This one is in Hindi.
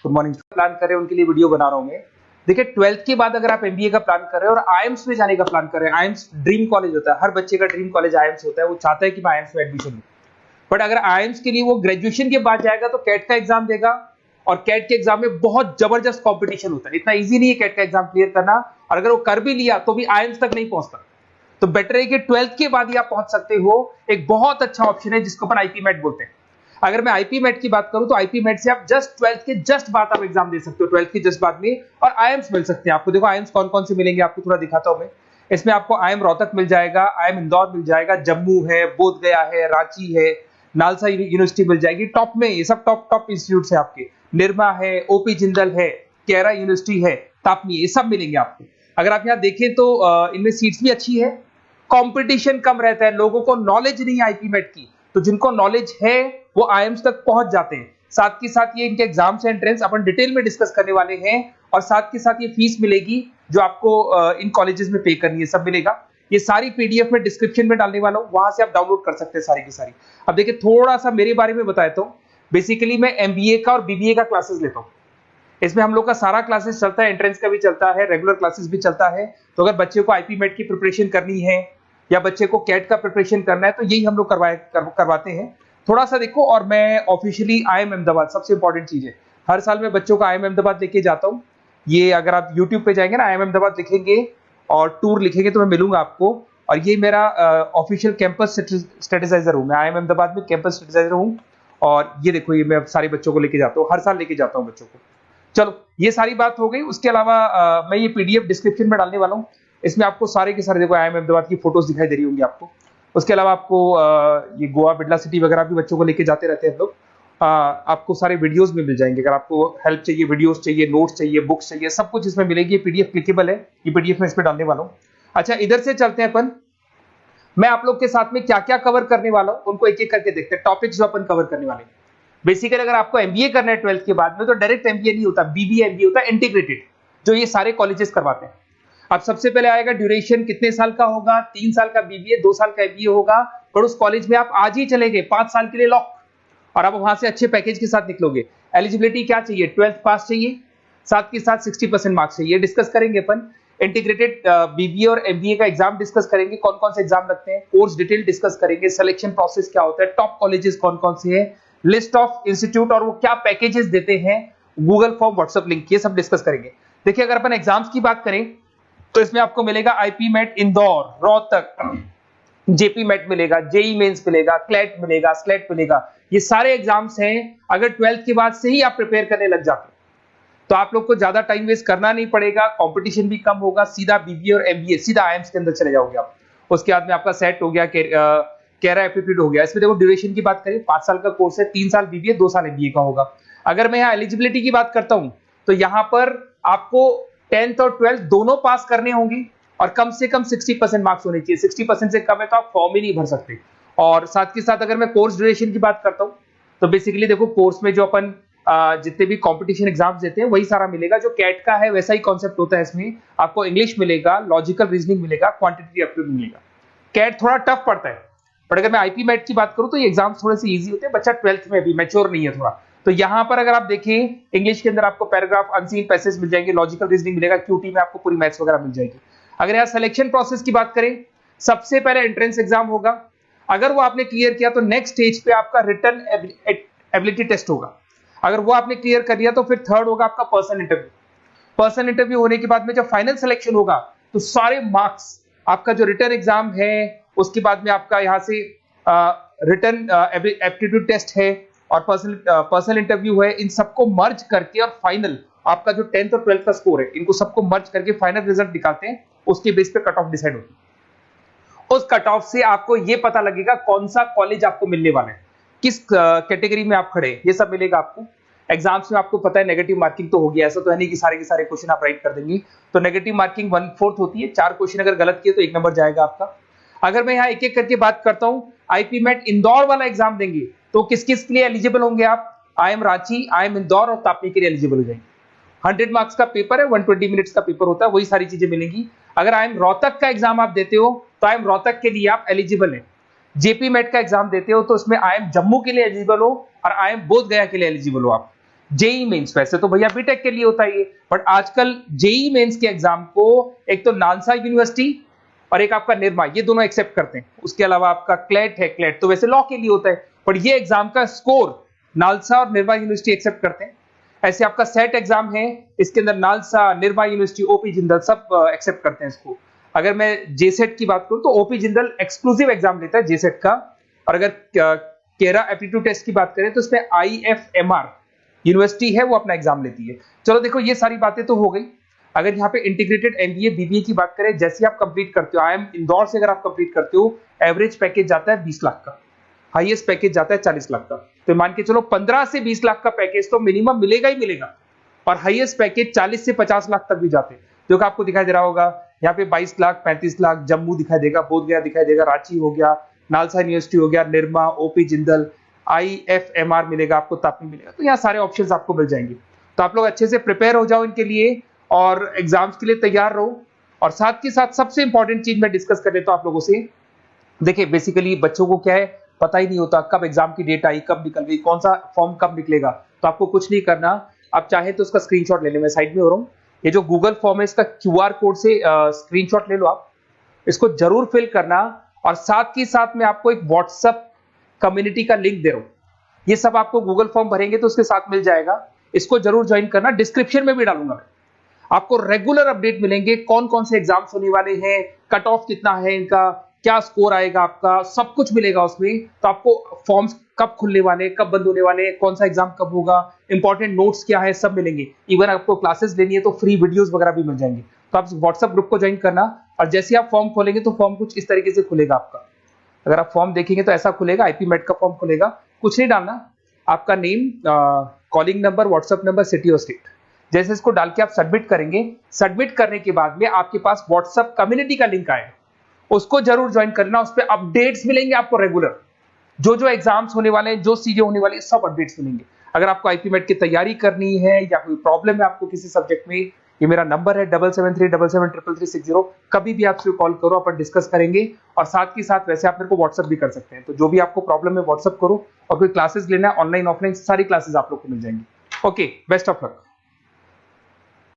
Good morning. प्लान कर रहे हैं उनके लिए वीडियो बना रहा हूं मैं। देखिए 12th के बाद अगर आप एमबीए का प्लान कर रहे हैं और आईएम्स में जाने का प्लान कर रहे हैं, आईएम्स ड्रीम कॉलेज होता है, हर बच्चे का ड्रीम कॉलेज आईएम्स होता है, वो चाहता है कि मैं आईएम्स में एडमिशन लूं। बट अगर आईएम्स के लिए वो ग्रेजुएशन के बाद जाएगा तो कैट का एग्जाम देगा, और कैट के एग्जाम में बहुत जबरदस्त कंपटीशन होता है, इतना इजी नहीं है कैट का एग्जाम क्लियर करना, और अगर वो कर भी लिया तो भी आईएम्स तक नहीं पहुंचता। तो बेटर है कि 12th के बाद ही आप पहुंच सकते हो। एक बहुत अच्छा ऑप्शन है जिसको अपन आईपी मेट बोलते हैं। अगर मैं आईपी मेट की बात करूं तो आईपी मेट से आप जस्ट 12th के जस्ट बाद आप एग्जाम दे सकते हो, 12th के जस्ट बाद में, और आईएम्स मिल सकते हैं आपको। देखो आईएम्स कौन कौन से मिलेंगे आपको थोड़ा दिखाता हूं मैं। इसमें आपको आईएम रोहतक मिल जाएगा, आईएम इंदौर मिल जाएगा, जम्मू है, बोधगया है, रांची है, नालसा यूनिवर्सिटी मिल जाएगी। टॉप में ये सब टॉप इंस्टीट्यूट है आपके, निर्मा है, ओपी जिंदल है, केरा यूनिवर्सिटी है, तापनी, ये सब मिलेंगे आपको। अगर आप यहाँ देखें तो इनमें सीट्स भी अच्छी है, कंपटीशन कम रहता है, लोगों को नॉलेज नहीं है आईपी मेट की, तो जिनको नॉलेज है वो आईएम्स तक पहुंच जाते हैं। साथ के साथ ये इनके एग्जाम्स एंट्रेंस अपन डिटेल में डिस्कस करने वाले हैं, और साथ के साथ ये फीस मिलेगी जो आपको इन कॉलेजेस में पे करनी है, सब मिलेगा। ये सारी पीडीएफ में डिस्क्रिप्शन में डालने वाला हूँ, वहां से आप डाउनलोड कर सकते हैं सारी की सारी। अब देखिए थोड़ा सा मेरे बारे में बताता हूँ। बेसिकली मैं एमबीए का और बीबीए का क्लासेस लेता हूँ। इसमें हम लोग का सारा क्लासेस चलता है, एंट्रेंस का भी चलता है, रेगुलर क्लासेस भी चलता है। तो अगर बच्चे को आईपी मेट की प्रिपरेशन करनी है या बच्चे को कैट का प्रिपरेशन करना है तो यही हम लोग करवाते हैं। थोड़ा सा देखो, और मैं ऑफिशियली आईएम अहमदाबाद, सबसे इंपॉर्टेंट चीज है, हर साल मैं बच्चों को आईएम अहमदाबाद लेके जाता हूँ। ये अगर आप यूट्यूब पे जाएंगे ना, आईएम अहमदाबाद लिखेंगे और टूर लिखेंगे तो मैं मिलूंगा आपको। और ये मेरा ऑफिशियल कैंपस स्ट्रेटेजाइजर हूँ, मैं आईएम अहमदाबाद में कैंपस स्ट्रेटेजाइजर हूँ। और ये देखो, ये मैं सारे बच्चों को लेके जाता हूँ, हर साल लेके जाता हूँ बच्चों को। चलो ये सारी बात हो गई। उसके अलावा मैं ये पीडीएफ डिस्क्रिप्शन में डालने वाला हूँ। इसमें आपको सारे के सारे, देखो आईएम अहमदाबाद की फोटोज दिखाई दे रही होंगी आपको। उसके अलावा आपको ये गोवा, बिरला सिटी वगैरह भी बच्चों को लेके जाते रहते हैं हम लोग। आपको सारे वीडियोस में मिल जाएंगे। अगर आपको हेल्प चाहिए, वीडियोस चाहिए, नोट्स चाहिए, बुक्स चाहिए, सब कुछ इसमें मिलेगी। ये पीडीएफ क्लिकेबल है, ये पीडीएफ में इसमें डालने वाला हूँ। अच्छा, इधर से चलते हैं अपन। मैं आप लोग के साथ में क्या क्या कवर करने वाला हूँ उनको एक एक करके देखते हैं, टॉपिक्स जो अपन कवर करने वाले हैं। बेसिकली अगर आपको एमबीए करना है 12th के बाद में तो डायरेक्ट एमबीए नहीं होता, बीबीए एमबीए होता है, इंटीग्रेटेड, जो ये सारे कॉलेजेस करवाते हैं। अब सबसे पहले आएगा ड्यूरेशन, कितने साल का होगा, 3 साल का बीबीए, 2 साल का एमबीए होगा। पर उस कॉलेज में आप आज ही चलेंगे 5 साल के लिए लॉक, और आप वहां से अच्छे पैकेज के साथ निकलोगे। एलिजिबिलिटी क्या चाहिए, 12th पास चाहिए, साथ के साथ 60% मार्क्स चाहिए। डिस्कस करेंगे अपन इंटीग्रेटेड बीबीए और एमबीए का एग्जाम डिस्कस करेंगे, कौन कौन से एग्जाम लगते हैं, कोर्स डिटेल डिस्कस करेंगे, सिलेक्शन प्रोसेस क्या होता है, टॉप कॉलेजेस कौन कौन से हैं, लिस्ट ऑफ इंस्टीट्यूट और वो क्या पैकेजेस देते हैं, गूगल फॉर्म, व्हाट्सएप लिंक, ये सब डिस्कस करेंगे। देखिए अगर अपन एग्जाम्स की बात करें तो इसमें आपको मिलेगा IPMAT Indore, Rohtak, JIPMAT मिलेगा, जेई मेंस मिलेगा, क्लेट मिलेगा, स्लेट मिलेगा। ये सारे एग्जाम्स हैं। अगर 12th के बाद से ही आप प्रिपेयर करने लग जाते हैं तो आप लोग को ज्यादा टाइम वेस्ट करना नहीं पड़ेगा, कंपटीशन भी कम होगा, सीधा बीबीए और एमबीए सीधा आईएम्स के अंदर चले जाओगे आप। उसके बाद में आपका सेट हो गया, कैरा एप्टीट्यूड हो गया। इसमें देखो ड्यूरेशन की बात करें, 5 साल का कोर्स है, 3 साल बीबीए, 2 साल एमबीए का होगा। अगर मैं यहाँ एलिजिबिलिटी की बात करता हूं तो यहाँ पर आपको 10th और 12th दोनों पास करने होंगे और कम से कम 60% मार्क्स होने चाहिए। 60% से कम है तो आप फॉर्म ही नहीं भर सकते। और साथ के साथ अगर मैं कोर्स ड्यूरेशन की बात करता हूं तो बेसिकली देखो कोर्स में जो अपन जितने भी कंपटीशन एग्जाम्स देते हैं वही सारा मिलेगा। जो कैट का है वैसा ही कॉन्सेप्ट होता है। इसमें आपको इंग्लिश मिलेगा, लॉजिकल रीजनिंग मिलेगा, क्वांटिटेटिव एप्टीट्यूड मिलेगा। कैट थोड़ा टफ पड़ता है, बट अगर मैं आईपी मेट की बात करूं तो ये एग्जाम्स थोड़े से इजी होते हैं। बच्चा 12th में भी मैच्योर नहीं है थोड़ा, तो यहां पर अगर आप देखें इंग्लिश के अंदर आपको पैराग्राफ, अनसीन पैसेज मिल जाएंगे, लॉजिकल रीजनिंग मिलेगा, क्यूटी में आपको पूरी मैथ्स वगैरह मिल जाएगी। अगर यहाँ सिलेक्शन प्रोसेस की बात करें, सबसे पहले एंट्रेंस एग्जाम होगा। अगर वो आपने क्लियर किया तो नेक्स्ट स्टेज पे आपका रिटन एबिलिटी टेस्ट होगा। अगर वो आपने क्लियर कर लिया तो फिर थर्ड होगा आपका पर्सनल इंटरव्यू। पर्सनल इंटरव्यू होने के बाद में जब फाइनल सिलेक्शन होगा तो सारे मार्क्स, आपका जो रिटन एग्जाम है, उसके बाद में आपका यहाँ से रिटन एप्टीट्यूड टेस्ट है और पर्सनल इंटरव्यू है, इन सबको मर्ज करके और फाइनल आपका जो 10th और 12th का स्कोर है, इनको सबको मर्ज करके फाइनल रिजल्ट निकालते हैं। उसके बेस पे कट ऑफ डिसाइड होती है। उस कट ऑफ से आपको ये पता लगेगा कौन सा कॉलेज आपको मिलने वाला है, किस कैटेगरी में आप खड़े, ये सब मिलेगा आपको। एग्जाम्स में आपको पता है नेगेटिव मार्किंग तो होगी, ऐसा तो है नहीं कि सारे के सारे क्वेश्चन आप राइट कर देंगे। तो नेगेटिव मार्किंग 1/4 होती है, 4 क्वेश्चन अगर गलत किए तो 1 नंबर जाएगा आपका। अगर मैं यहाँ एक एक करके बात करता हूँ, आईपी मेट इंदौर वाला एग्जाम देंगे तो किस किस के लिए एलिजिबल होंगे आप, आईएम रांची, आईएम इंदौर और तापी के लिए एलिजिबल हो जाएंगे। 100 मार्क्स का पेपर है, 120 मिनट्स का पेपर होता है, वही सारी चीजें मिलेंगी। अगर आईएम रोहतक का एग्जाम आप देते हो तो आईएम रोहतक के लिए आप एलिजिबल है। जेपी मेट का एग्जाम देते हो तो उसमें आईएम जम्मू के लिए एलिजिबल हो और आईएम बोधगया के लिए एलिजिबल हो आप। जेई मेंस, वैसे तो भैया बीटेक के लिए होता है ये, बट आजकल जेई मेंस के एग्जाम को एक तो नालसा यूनिवर्सिटी और एक आपका निर्मा, ये दोनों एक्सेप्ट करते हैं। उसके अलावा आपका क्लेट है, क्लेट तो वैसे लॉ के लिए होता है, पर ये एग्जाम का स्कोर नालसा और निर्मा यूनिवर्सिटी एक्सेप्ट करते हैं। ऐसे आपका सेट एग्जाम है, इसके अंदर NALSA, Nirma university, OP Jindal सब एक्सेप्ट करते हैं इसको। अगर मैं जेसेट की बात करूं तो ओपी जिंदल एक्सक्लूसिव एग्जाम लेता है जेसेट का, और अगर केरा एप्टीट्यूड टेस्ट की बात करें तो इसमें आईएफएमआर यूनिवर्सिटी है वो अपना एग्जाम लेती है। चलो देखो ये सारी बातें तो हो गई। अगर यहाँ पे इंटीग्रेटेड एमबीए बीबीए की बात करें, जैसे आप कंप्लीट करते हो, आईएम इंदौर से अगर आप कंप्लीट करते हो, एवरेज पैकेज जाता है 20 लाख का, हाईएस्ट पैकेज जाता है 40 लाख का। तो मान के चलो 15 से 20 लाख का पैकेज तो मिनिमम मिलेगा ही मिलेगा, और हाईएस्ट पैकेज 40 से 50 लाख तक भी जाते हैं। जो कि आपको दिखाई दे रहा होगा यहाँ पे 22 लाख, 35 लाख, जम्मू दिखाई देगा, बोधगया दिखाई देगा, रांची हो गया, नालसा यूनिवर्सिटी हो गया, निर्मा, ओपी जिंदल, आईएफएमआर मिलेगा आपको, तापी मिलेगा। तो यहाँ सारे ऑप्शंस आपको मिल जाएंगे। तो आप लोग अच्छे से प्रिपेयर हो जाओ इनके लिए और एग्जाम्स के लिए तैयार रहो। और साथ के साथ सबसे इंपॉर्टेंट चीज मैं डिस्कस कर लेता हूं आप लोगों से। देखिए बेसिकली बच्चों को क्या है, पता ही नहीं होता कब एग्जाम की डेट आई, कब निकल गई, कौन सा फॉर्म कब निकलेगा। तो आपको कुछ नहीं करना, आप चाहे तो उसका स्क्रीनशॉट ले लें, मैं साइड में हो रहा हूँ। ये जो गूगल फॉर्म है इसका क्यूआर कोड से स्क्रीनशॉट ले लो आप, इसको जरूर फिल करना। और साथ ही साथ मैं आपको एक व्हाट्सएप कम्युनिटी का लिंक दे रहा हूं, ये सब आपको गूगल फॉर्म भरेंगे तो उसके साथ मिल जाएगा, इसको जरूर ज्वाइन करना। डिस्क्रिप्शन में भी डालूंगा मैं, आपको रेगुलर अपडेट मिलेंगे, कौन कौन से एग्जाम्स होने वाले हैं, कट ऑफ कितना है इनका, क्या स्कोर आएगा आपका, सब कुछ मिलेगा उसमें। तो आपको फॉर्म्स कब खुलने वाले, कब बंद होने वाले, कौन सा एग्जाम कब होगा, इंपॉर्टेंट नोट्स क्या है, सब मिलेंगे। इवन आपको क्लासेस लेनी है तो फ्री वीडियोस वगैरह भी मिल जाएंगे। तो आप व्हाट्सएप ग्रुप को ज्वाइन करना, और जैसे आप फॉर्म खोलेंगे तो फॉर्म कुछ इस तरीके से खुलेगा आपका। अगर आप फॉर्म देखेंगे तो ऐसा खुलेगा, आईपी मेट का फॉर्म खुलेगा। कुछ नहीं डालना, आपका name, calling number, WhatsApp number, city और स्टेट, जैसे इसको डाल के आप सबमिट करेंगे। सबमिट करने के बाद में आपके पास व्हाट्सएप कम्युनिटी का लिंक आएगा, उसको जरूर ज्वाइन करना। उस पर अपडेट्स मिलेंगे आपको रेगुलर, जो एग्जाम्स होने वाले हैं, जो चीजें होने वाली है, सब अपडेट्स मिलेंगे। अगर आपको आईपी मेट की तैयारी करनी है या कोई प्रॉब्लम है आपको किसी सब्जेक्ट में, ये मेरा नंबर है 7737733360, कभी भी आपसे कॉल करो, अपन डिस्कस करेंगे। और साथ ही साथ वैसे आप मेरे को व्हाट्सएप भी कर सकते हैं। तो जो भी आपको प्रॉब्लम है व्हाट्सएप करो, और कोई क्लासेस लेना है ऑनलाइन ऑफलाइन, सारी क्लासेस आप लोग को मिल जाएंगी। Okay, best of luck.